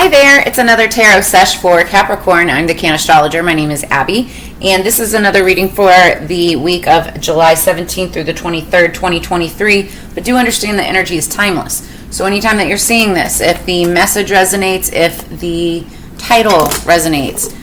Hi there, it's another tarot sesh for Capricorn. I'm the Cannastrologer. My name is Abby, and this is another reading for the week of July 17th through the 23rd, 2023. But do understand that energy is timeless. So anytime that you're seeing this, if the message resonates, if the title resonates,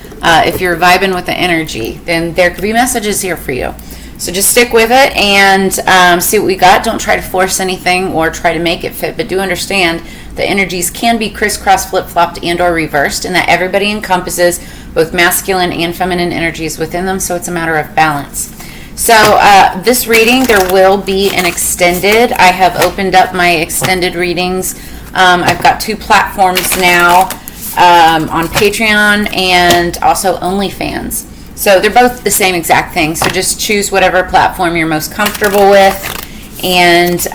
if you're vibing with the energy, then there could be messages here for you. So just stick with it and see what we got. Don't try to force anything or try to make it fit, but do understand the energies can be crisscross, flip-flopped, and or reversed, and that everybody encompasses both masculine and feminine energies within them, so it's a matter of balance. So this reading, there will be an extended. I have opened up my extended readings. I've got two platforms now on Patreon and also OnlyFans. So they're both the same exact thing. So just choose whatever platform you're most comfortable with. And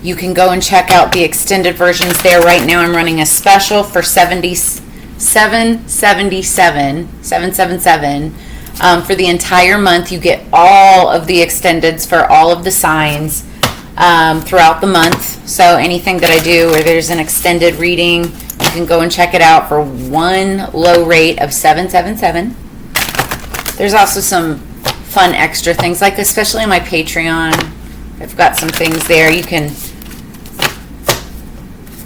you can go and check out the extended versions there. Right now I'm running a special for $777 for the entire month. You get all of the extendeds for all of the signs throughout the month. So anything that I do where there's an extended reading, you can go and check it out for one low rate of $777. There's also some fun extra things, like especially on my Patreon, I've got some things there. You can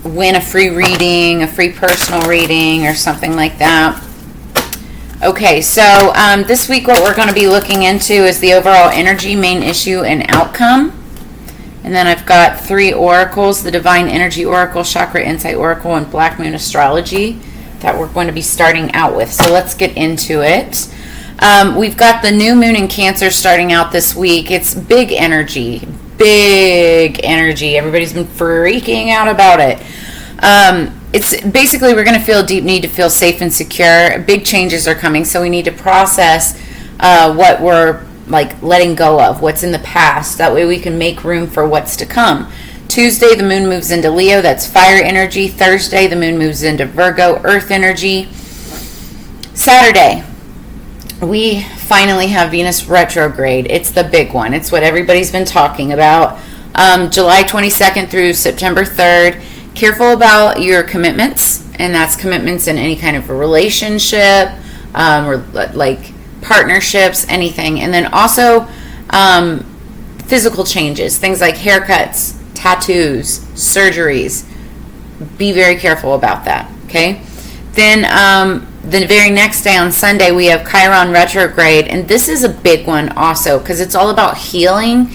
win a free reading, a free personal reading, or something like that. Okay, so this week what we're going to be looking into is the overall energy, main issue, and outcome. And then I've got three oracles, the Divine Energy Oracle, Chakra Insight Oracle, and Black Moon Astrology that we're going to be starting out with. So let's get into it. We've got the new moon in Cancer starting out this week. It's big energy. Everybody's been freaking out about it. It's basically we're going to feel a deep need to feel safe and secure. Big changes are coming, so we need to process what we're like letting go of, what's in the past. That way we can make room for what's to come. Tuesday, the moon moves into Leo. That's fire energy. Thursday, the moon moves into Virgo, earth energy. Saturday, we finally have Venus retrograde. It's the big one. It's what everybody's been talking about. July 22nd through September 3rd. Careful about your commitments, and that's commitments in any kind of a relationship or like partnerships, anything. And then also physical changes, things like haircuts, tattoos, surgeries. Be very careful about that, okay? Then the very next day on Sunday, we have Chiron retrograde, and this is a big one also because it's all about healing.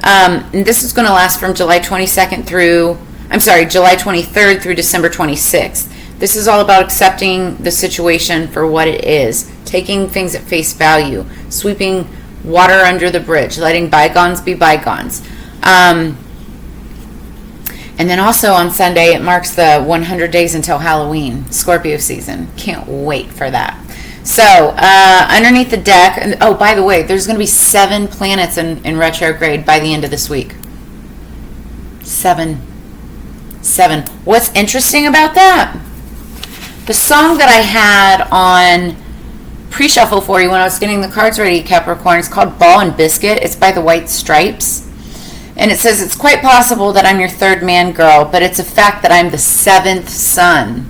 And this is going to last from July 23rd through December 26th. This is all about accepting the situation for what it is, taking things at face value, sweeping water under the bridge, letting bygones be bygones. And then also on Sunday, it marks the 100 days until Halloween, Scorpio season. Can't wait for that. So underneath the deck, and oh, by the way, there's going to be 7 planets in retrograde by the end of this week. 7. What's interesting about that? The song that I had on pre-shuffle for you when I was getting the cards ready, Capricorn, it's called Ball and Biscuit. It's by the White Stripes. And it says, it's quite possible that I'm your third man, girl, but it's a fact that I'm the 7th sun.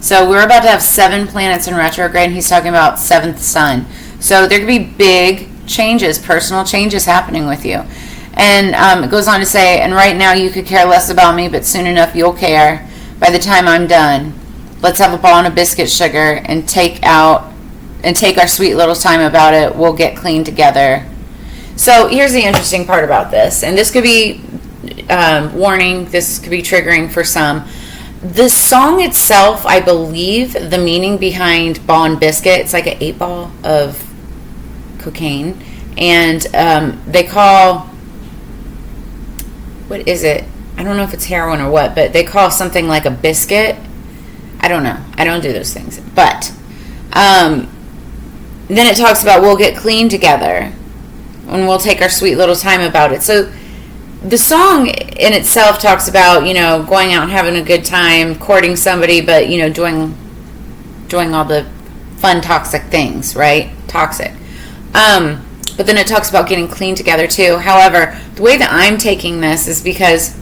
So we're about to have 7 planets in retrograde, and he's talking about 7th sun. So there could be big changes, personal changes happening with you. And it goes on to say, and right now you could care less about me, but soon enough you'll care. By the time I'm done, let's have a ball and a biscuit, sugar, and take our sweet little time about it. We'll get clean together. So here's the interesting part about this, and this could be warning, this could be triggering for some. The song itself, I believe, the meaning behind ball and biscuit, it's like an 8-ball of cocaine, and they call, what is it? I don't know if it's heroin or what, but they call something like a biscuit. I don't know. I don't do those things. But then it talks about we'll get clean together and we'll take our sweet little time about it. So the song in itself talks about, going out and having a good time, courting somebody, but, doing all the fun toxic things, right? Toxic. But then it talks about getting clean together too. However, the way that I'm taking this is because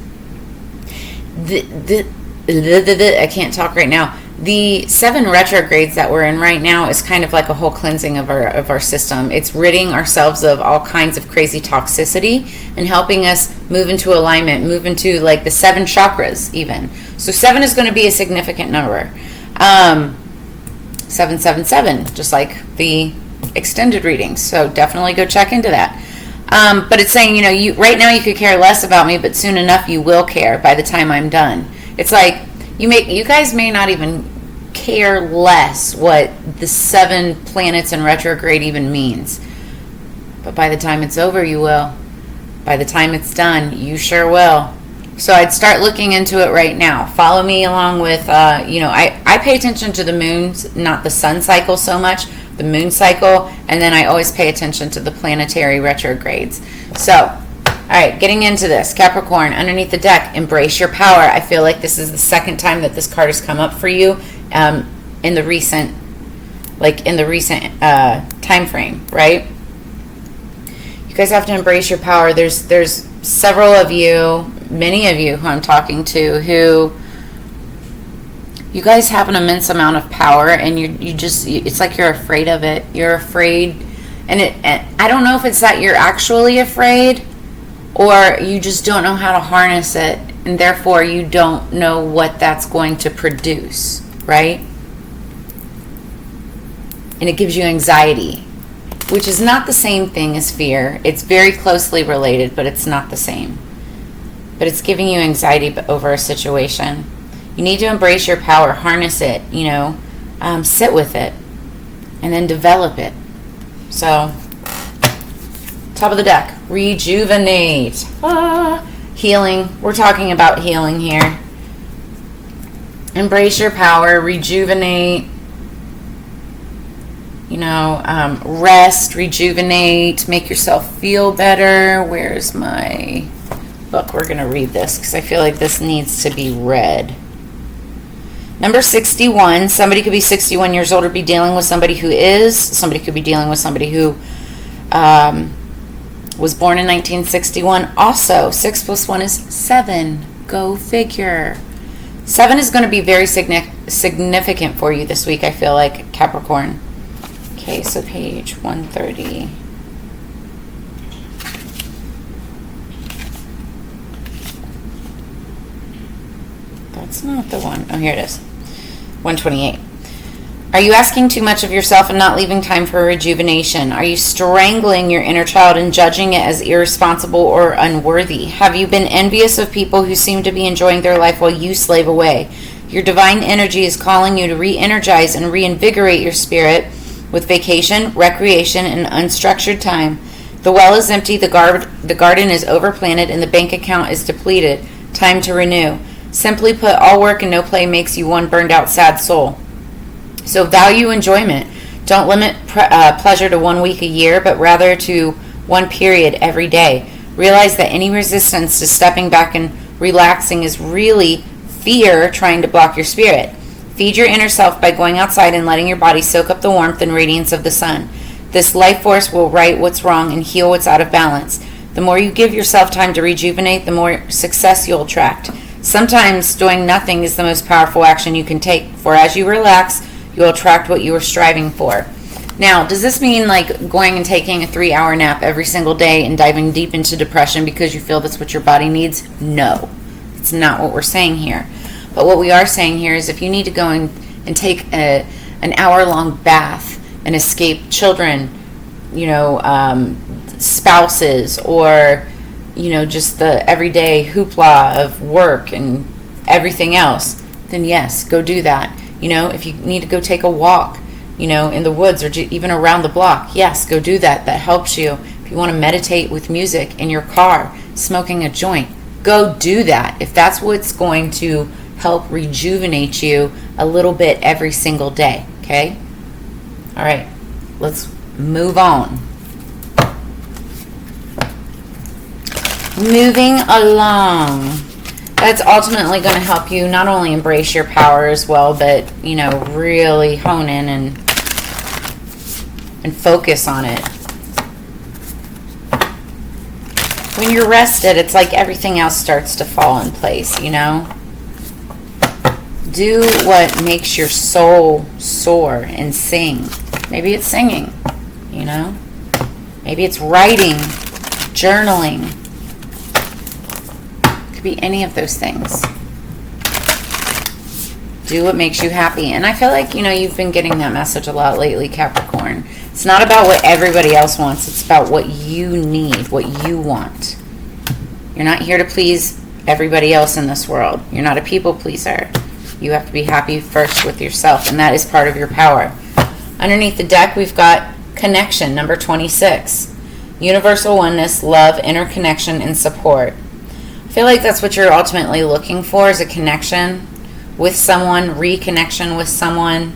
I can't talk right now. The 7 retrogrades that we're in right now is kind of like a whole cleansing of our system. It's ridding ourselves of all kinds of crazy toxicity and helping us move into alignment, move into like the 7 chakras even. So 7 is going to be a significant number. 777, just like the extended readings. So definitely go check into that. But it's saying, you right now you could care less about me, but soon enough you will care by the time I'm done. It's like you guys may not even care less what the 7 planets in retrograde even means. But by the time it's over, you will. By the time it's done, you sure will. So I'd start looking into it right now. Follow me along with, I pay attention to the moons, not the sun cycle so much, the moon cycle, and then I always pay attention to the planetary retrogrades. So, all right, getting into this. Capricorn, underneath the deck, embrace your power. I feel like this is the second time that this card has come up for you in the recent time frame, right? You guys have to embrace your power. There's several of you, many of you who I'm talking to, who you guys have an immense amount of power, and it's like you're afraid of it. You're afraid, and I don't know if it's that you're actually afraid, or you just don't know how to harness it, and therefore you don't know what that's going to produce, right? And it gives you anxiety, which is not the same thing as fear. It's very closely related, but it's not the same. But it's giving you anxiety over a situation. You need to embrace your power, harness it, sit with it, and then develop it. So, top of the deck, rejuvenate. Healing. We're talking about healing here. Embrace your power, rejuvenate. Rest, rejuvenate, make yourself feel better. Where's my book? We're going to read this because I feel like this needs to be read. Number 61. Somebody could be 61 years old or be dealing with somebody who is. Somebody could be dealing with somebody who was born in 1961. Also, 6 + 1 is 7. Go figure. 7 is going to be very significant for you this week, I feel like, Capricorn. Okay, so page 130. That's not the one. Oh, here it is. 128. Are you asking too much of yourself and not leaving time for rejuvenation? Are you strangling your inner child and judging it as irresponsible or unworthy? Have you been envious of people who seem to be enjoying their life while you slave away? Your divine energy is calling you to re-energize and reinvigorate your spirit with vacation, recreation, and unstructured time. The well is empty, the garden is overplanted, and the bank account is depleted. Time to renew. Simply put, all work and no play makes you one burned out, sad soul. So value enjoyment. Don't limit pleasure to 1 week a year, but rather to one period every day. Realize that any resistance to stepping back and relaxing is really fear trying to block your spirit. Feed your inner self by going outside and letting your body soak up the warmth and radiance of the sun. This life force will right what's wrong and heal what's out of balance. The more you give yourself time to rejuvenate, the more success you'll attract. Sometimes doing nothing is the most powerful action you can take, for as you relax, you'll attract what you are striving for. Now, does this mean like going and taking a 3-hour nap every single day and diving deep into depression because you feel that's what your body needs? No, it's not what we're saying here. But what we are saying here is if you need to go and take an hour-long bath and escape children, spouses, or, just the everyday hoopla of work and everything else, then yes, go do that. If you need to go take a walk, in the woods or even around the block, yes, go do that. That helps you. If you want to meditate with music in your car, smoking a joint, go do that. If that's what's going to help rejuvenate you a little bit every single day, okay? All right, let's move on. Moving along. That's ultimately going to help you not only embrace your power as well, but, really hone in and focus on it. When you're rested, it's like everything else starts to fall in place, Do what makes your soul soar and sing. Maybe it's singing, you know? Maybe it's writing, journaling. It could be any of those things. Do what makes you happy. And I feel like, you know, you've been getting that message a lot lately, Capricorn. It's not about what everybody else wants. It's about what you need, what you want. You're not here to please everybody else in this world. You're not a people pleaser. You have to be happy first with yourself, and that is part of your power. Underneath the deck, we've got connection, number 26. Universal oneness, love, interconnection, and support. I feel like that's what you're ultimately looking for, is a connection with someone, reconnection with someone.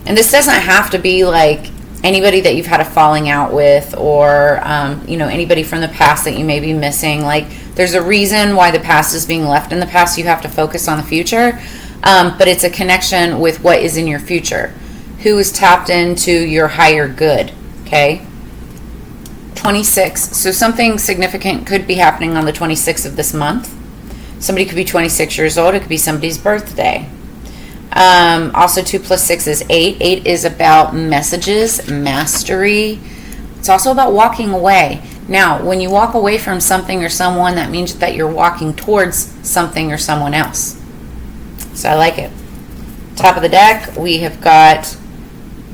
And this doesn't have to be like anybody that you've had a falling out with, or you know, anybody from the past that you may be missing. Like, there's a reason why the past is being left in the past. You have to focus on the future, but it's a connection with what is in your future. Who is tapped into your higher good, okay? 26, so something significant could be happening on the 26th of this month. Somebody could be 26 years old. It could be somebody's birthday. Also, 2 plus 6 is 8. 8 is about messages, mastery. It's also about walking away. Now, when you walk away from something or someone, that means that you're walking towards something or someone else. So I like it. Top of the deck, we have got,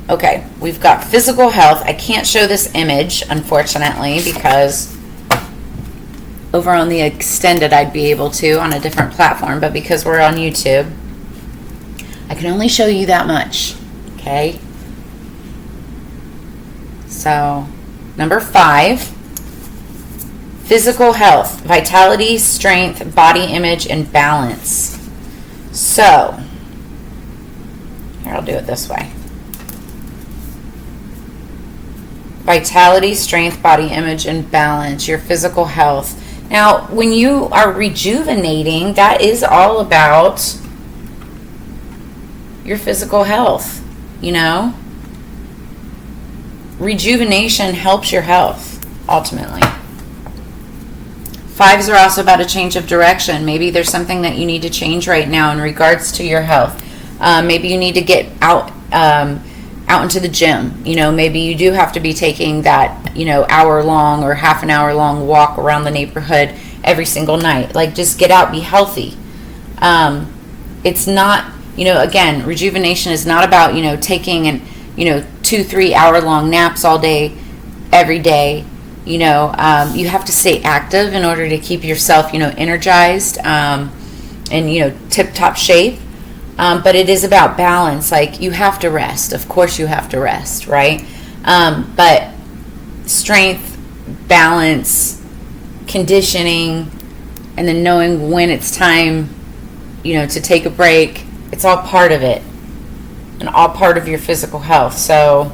okay, we've got physical health. I can't show this image, unfortunately, because over on the extended I'd be able to on a different platform, but because we're on YouTube, I can only show you that much, okay? So, number 5. Physical health, vitality, strength, body image, and balance. So, here, I'll do it this way. Vitality, strength, body image, and balance, your physical health. Now, when you are rejuvenating, that is all about your physical health, you know? Rejuvenation helps your health, ultimately. 5s are also about a change of direction. Maybe there's something that you need to change right now in regards to your health. Maybe you need to get out into the gym. You know, maybe you do have to be taking that, you know, hour-long or half an hour-long walk around the neighborhood every single night. Like, just get out, be healthy. It's not, you know, again, rejuvenation is not about, you know, taking 2-3 hour-long naps all day, every day. You know, you have to stay active in order to keep yourself, you know, energized and, you know, tip-top shape. But it is about balance. Like, you have to rest. Of course you have to rest, right? But strength, balance, conditioning, and then knowing when it's time, you know, to take a break, it's all part of it and all part of your physical health. So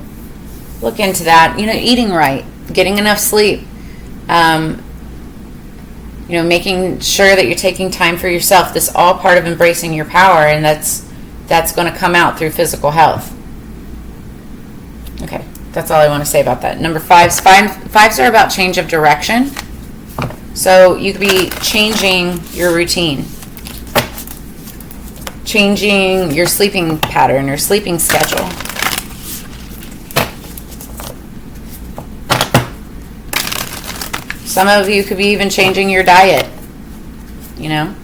look into that. You know, eating right, getting enough sleep, you know, making sure that you're taking time for yourself. This is all part of embracing your power, and that's going to come out through physical health. Okay, that's all I want to say about that. Number 5s. 5s are about change of direction. So you could be changing your routine, changing your sleeping pattern, your sleeping schedule. Some of you could be even changing your diet, you know.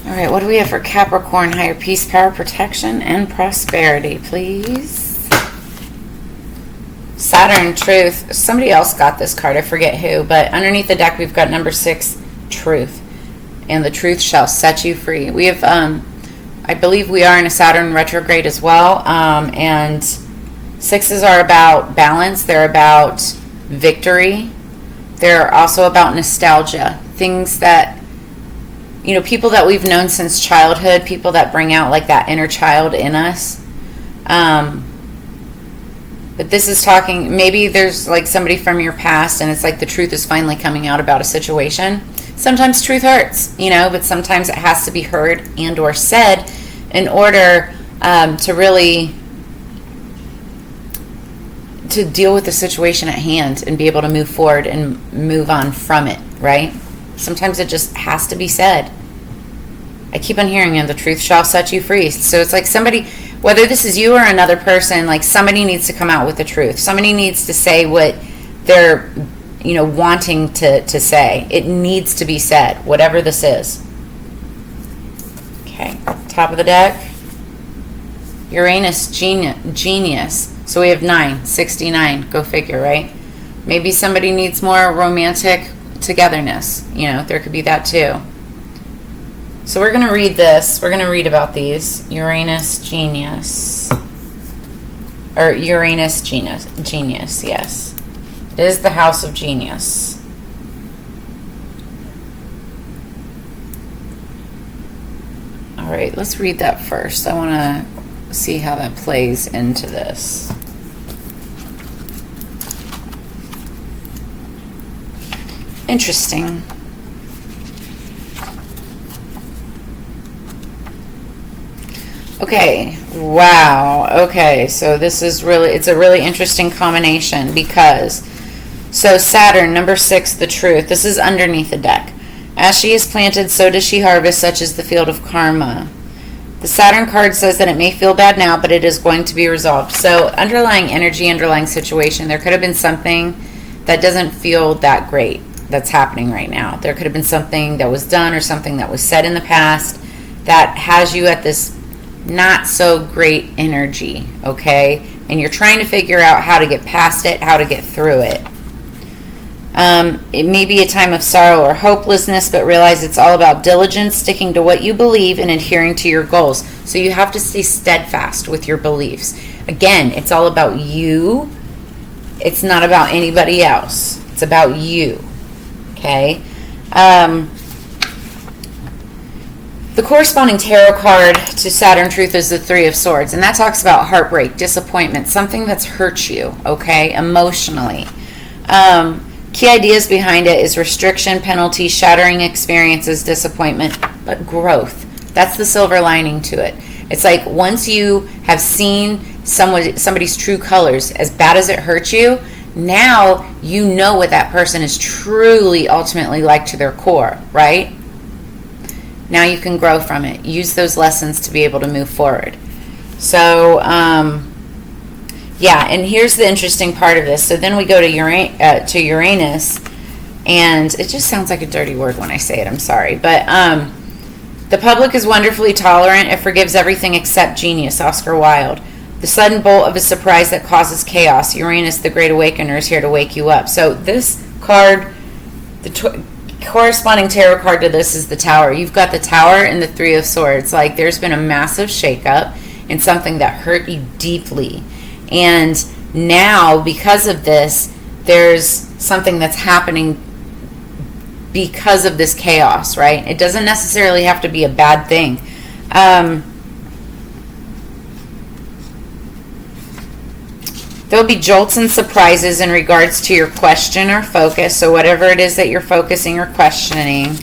All right, what do we have for Capricorn? Higher peace, power, protection, and prosperity, please. Saturn, truth. Somebody else got this card, I forget who, but underneath the deck we've got number 6, truth. And the truth shall set you free. We have, I believe we are in a Saturn retrograde as well, and 6s are about balance. They're about victory. They're also about nostalgia. Things that, you know, people that we've known since childhood, people that bring out like that inner child in us. But this is talking, maybe there's like somebody from your past and it's like the truth is finally coming out about a situation. Sometimes truth hurts, you know, but sometimes it has to be heard and or said in order to really to deal with the situation at hand and be able to move forward and move on from it, right? Sometimes it just has to be said. I keep on hearing it, the truth shall set you free. So it's like somebody, whether this is you or another person, like somebody needs to come out with the truth. Somebody needs to say what they're, wanting to say. It needs to be said, whatever this is. Okay, top of the deck. Uranus genius. So we have 9, 69. Go figure, right? Maybe somebody needs more romantic togetherness. There could be that too. So we're going to read this. We're going to read about these. Uranus genius. Or Uranus genius, yes. It is the house of genius. All right, let's read that first. I want to see how that plays into this. Interesting. Okay, wow. Okay, so this is it's a really interesting combination because, so Saturn, number 6, the truth. This is underneath the deck. As she is planted, so does she harvest, such is the field of karma. The Saturn card says that it may feel bad now, but it is going to be resolved. So underlying energy, underlying situation, there could have been something that doesn't feel that great that's happening right now. There could have been something that was done or something that was said in the past that has you at this not so great energy, okay? And you're trying to figure out how to get past it, how to get through it. It may be a time of sorrow or hopelessness, but realize it's all about diligence, sticking to what you believe and adhering to your goals. So you have to stay steadfast with your beliefs. Again, it's all about you. It's not about anybody else. It's about you, okay? The corresponding tarot card to Saturn truth is the 3 of Swords, and that talks about heartbreak, disappointment, something that's hurt you, okay, emotionally. Key ideas behind it is restriction, penalty, shattering experiences, disappointment, but growth. That's the silver lining to it. It's like once you have seen somebody's true colors, as bad as it hurt you, now you know what that person is truly ultimately like to their core, right? Now you can grow from it. Use those lessons to be able to move forward. So, yeah, and here's the interesting part of this. So then we go to Uranus, and it just sounds like a dirty word when I say it. I'm sorry. But the public is wonderfully tolerant. It forgives everything except genius, Oscar Wilde. The sudden bolt of a surprise that causes chaos. Uranus, the great awakener, is here to wake you up. So this card, corresponding tarot card to this is the Tower. You've got the Tower and the 3 of Swords. Like there's been a massive shakeup in something that hurt you deeply. And now, because of this, there's something that's happening because of this chaos, right? It doesn't necessarily have to be a bad thing. There'll be jolts and surprises in regards to your question or focus. So whatever it is that you're focusing or questioning,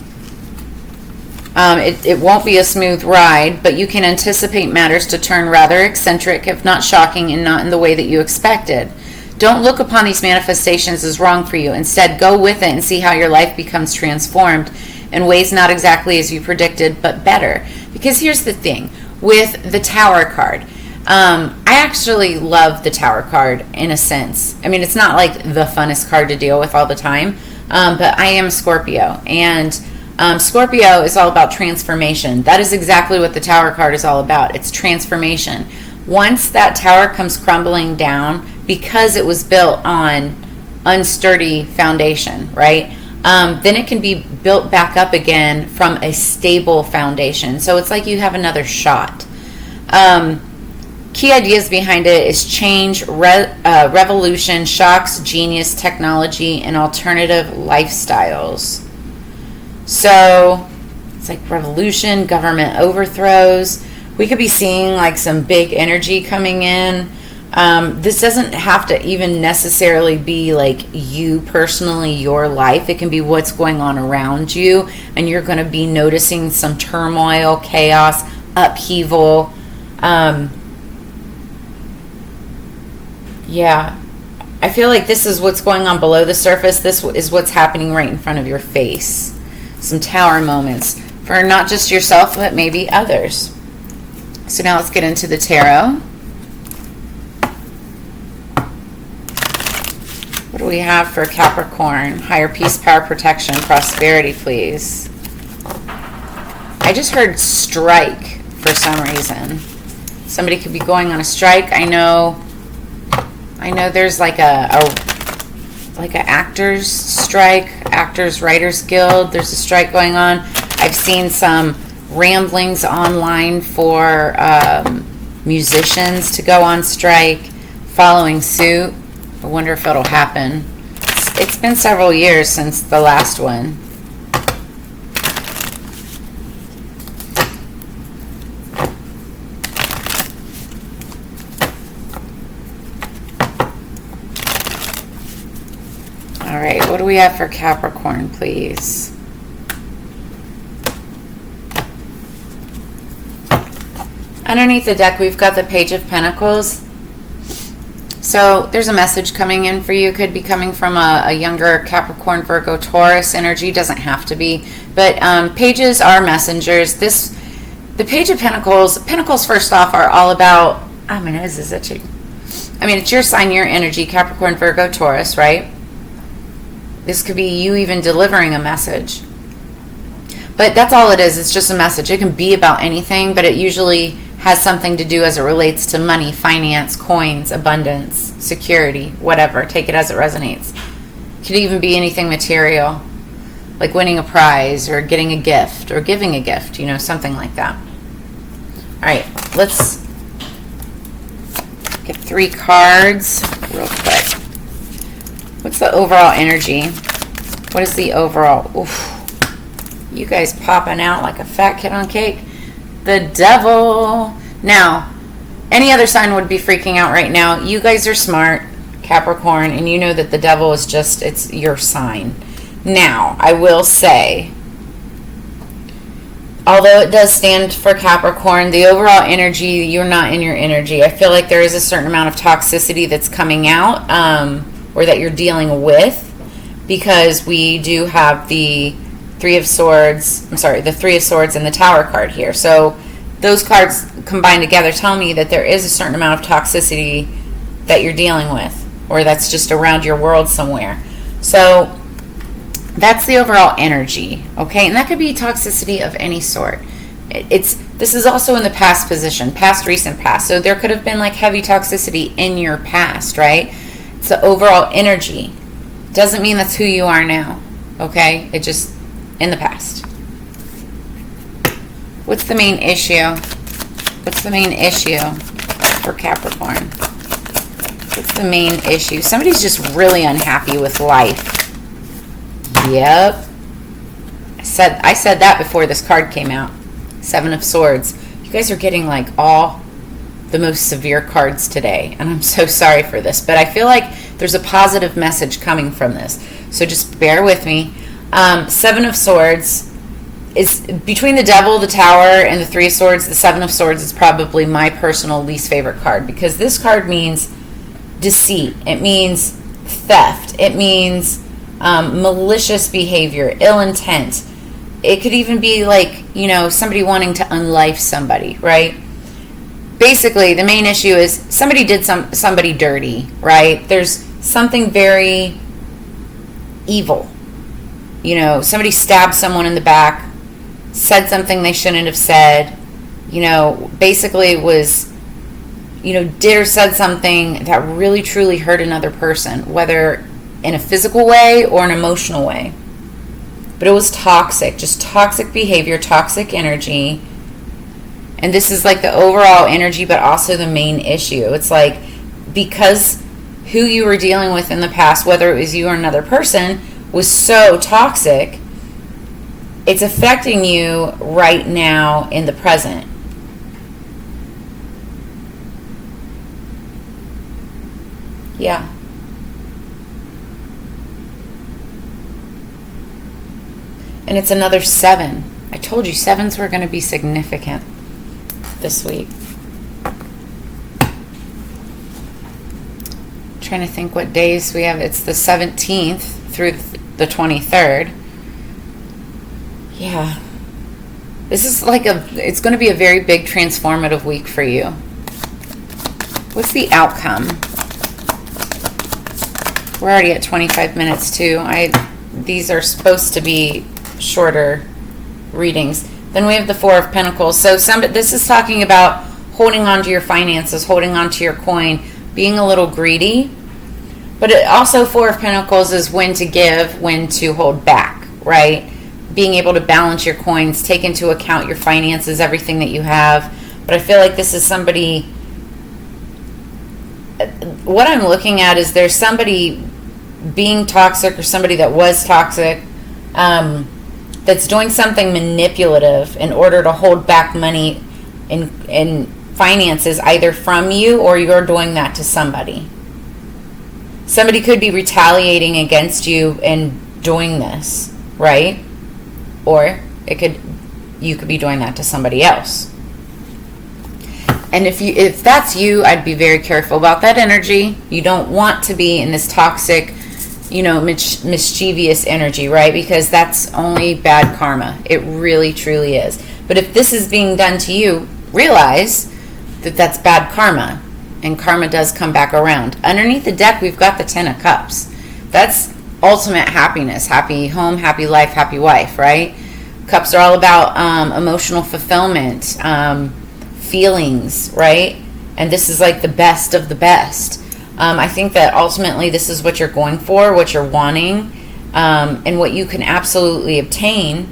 it won't be a smooth ride, but you can anticipate matters to turn rather eccentric, if not shocking, and not in the way that you expected. Don't look upon these manifestations as wrong for you. Instead, go with it and see how your life becomes transformed in ways not exactly as you predicted, but better. Because here's the thing, with the Tower card, I actually love the Tower card in a sense. I mean, it's not like the funnest card to deal with all the time, but I am Scorpio, and Scorpio is all about transformation. That is exactly what the Tower card is all about. It's transformation. Once that tower comes crumbling down, because it was built on unsturdy foundation, right? Then it can be built back up again from a stable foundation. So it's like you have another shot. Key ideas behind it is change, revolution, shocks, genius, technology, and alternative lifestyles. So it's like revolution, government overthrows. We could be seeing like some big energy coming in. This doesn't have to even necessarily be like you personally, your life. It can be what's going on around you, and you're going to be noticing some turmoil, chaos, upheaval. Yeah, I feel like this is what's going on below the surface. This is what's happening right in front of your face. Some tower moments for not just yourself, but maybe others. So now let's get into the tarot. What do we have for Capricorn? Higher peace, power, protection, prosperity, please. I just heard strike for some reason. Somebody could be going on a strike. I know there's like a actors strike, actors writers guild. There's a strike going on. I've seen some ramblings online for musicians to go on strike, following suit. I wonder if it'll happen. It's been several years since the last one. All right, what do we have for Capricorn, please? Underneath the deck, we've got the Page of Pentacles. So there's a message coming in for you. Could be coming from a younger Capricorn, Virgo, Taurus energy. Doesn't have to be. But pages are messengers. The Page of Pentacles, Pentacles first off are all about, it's your sign, your energy, Capricorn, Virgo, Taurus, right? This could be you even delivering a message. But that's all it is. It's just a message. It can be about anything, but it usually has something to do as it relates to money, finance, coins, abundance, security, whatever. Take it as it resonates. It could even be anything material, like winning a prize or getting a gift or giving a gift, something like that. All right, let's get 3 cards real quick. What's the overall energy? What is the overall? Oof. You guys popping out like a fat kid on cake. The Devil. Now, any other sign would be freaking out right now. You guys are smart, Capricorn, and you know that the Devil is it's your sign. Now, I will say, although it does stand for Capricorn, the overall energy, you're not in your energy. I feel like there is a certain amount of toxicity that's coming out, or that you're dealing with, because we do have the Three of Swords and the Tower card here. So those cards combined together tell me that there is a certain amount of toxicity that you're dealing with, or that's just around your world somewhere. So that's the overall energy, okay? And that could be toxicity of any sort. This is also in the past position, past, recent past. So there could have been like heavy toxicity in your past, right? It's the overall energy. Doesn't mean that's who you are now, okay? It just in the past. What's the main issue? What's the main issue for Capricorn? What's the main issue? Somebody's just really unhappy with life. Yep. I said that before this card came out. 7 of Swords. You guys are getting like all the most severe cards today, and I'm so sorry for this, but I feel like there's a positive message coming from this. So just bear with me. 7 of Swords is between the Devil, the Tower, and the 3 of Swords. The 7 of Swords is probably my personal least favorite card, because this card means deceit. It means theft. It means malicious behavior, ill intent. It could even be like, somebody wanting to unlife somebody, right? Basically, the main issue is somebody did somebody dirty, right? There's something very evil. Somebody stabbed someone in the back, said something they shouldn't have said, basically was, did or said something that really truly hurt another person, whether in a physical way or an emotional way. But it was toxic, just toxic behavior, toxic energy. And this is like the overall energy, but also the main issue. It's like, because who you were dealing with in the past, whether it was you or another person, was so toxic, it's affecting you right now in the present. Yeah. And it's another 7. I told you 7s were going to be significant this week. trying to think what days we have. It's the 17th through the 23rd. Yeah. This is it's going to be a very big transformative week for you. What's the outcome? We're already at 25 minutes too. These are supposed to be shorter readings. Then we have the Four of Pentacles. So this is talking about holding on to your finances, holding on to your coin, being a little greedy. But it also, Four of Pentacles is when to give, when to hold back, right? Being able to balance your coins, take into account your finances, everything that you have. But I feel like this is somebody, what I'm looking at is there's somebody being toxic, or somebody that was toxic, that's doing something manipulative in order to hold back money and finances, either from you or you're doing that to somebody. Somebody could be retaliating against you and doing this, right? Or you could be doing that to somebody else. And if that's you, I'd be very careful about that energy. You don't want to be in this toxic, mischievous energy, right? Because that's only bad karma. It really, truly is. But if this is being done to you, realize that that's bad karma. And karma does come back around. Underneath the deck, we've got the Ten of Cups. That's ultimate happiness. Happy home, happy life, happy wife, right? Cups are all about emotional fulfillment, feelings, right? And this is like the best of the best. I think that ultimately this is what you're going for, what you're wanting, and what you can absolutely obtain.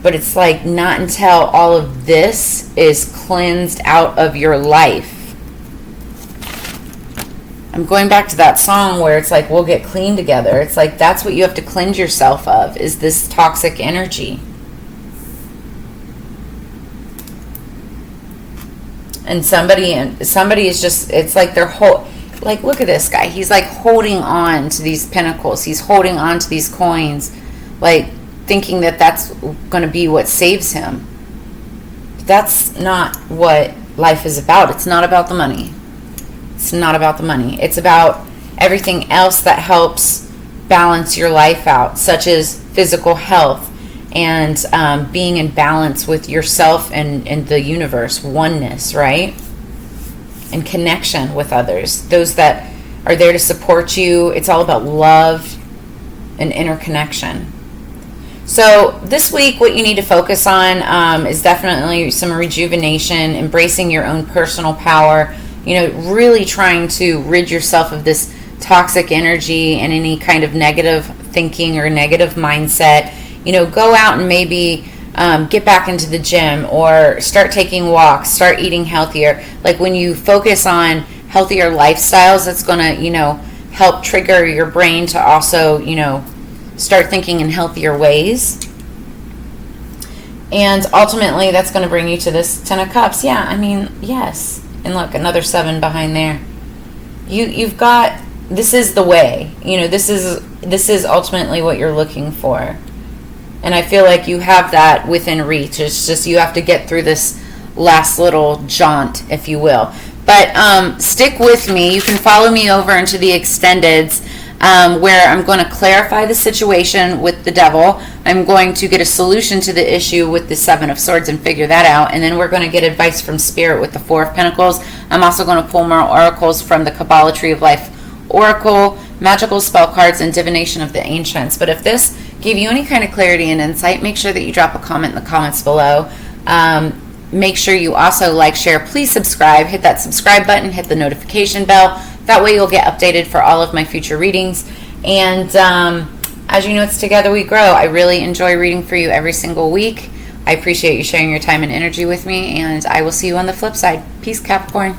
But it's like not until all of this is cleansed out of your life. I'm going back to that song where it's like, we'll get clean together. It's like that's what you have to cleanse yourself of, is this toxic energy. And somebody is just, it's like they're look at this guy. He's like holding on to these pentacles. He's holding on to these coins, like thinking that that's going to be what saves him. That's not what life is about. It's not about the money. It's not about the money. It's about everything else that helps balance your life out, such as physical health and being in balance with yourself and the universe, oneness, right? And connection with others, those that are there to support you. It's all about love and interconnection. So this week, what you need to focus on is definitely some rejuvenation, embracing your own personal power, really trying to rid yourself of this toxic energy and any kind of negative thinking or negative mindset. Go out and maybe get back into the gym, or start taking walks, start eating healthier. Like when you focus on healthier lifestyles, that's going to, help trigger your brain to also, start thinking in healthier ways. And ultimately, that's going to bring you to this Ten of Cups. Yeah, yes. And look, another 7 behind there. You've got, this is the way. This is ultimately what you're looking for. And I feel like you have that within reach. It's just you have to get through this last little jaunt, if you will. But stick with me. You can follow me over into the extendeds, where I'm going to clarify the situation with the devil. I'm going to get a solution to the issue with the Seven of Swords and figure that out. And then we're going to get advice from Spirit with the Four of Pentacles. I'm also going to pull more oracles from the Kabbalah Tree of Life Oracle, magical spell cards, and divination of the ancients. But if this gave you any kind of clarity and insight, make sure that you drop a comment in the comments below. Make sure you also like, share, please subscribe, hit that subscribe button, hit the notification bell. That way you'll get updated for all of my future readings. And as you know, it's Together We Grow. I really enjoy reading for you every single week. I appreciate you sharing your time and energy with me, and I will see you on the flip side. Peace, Capricorn.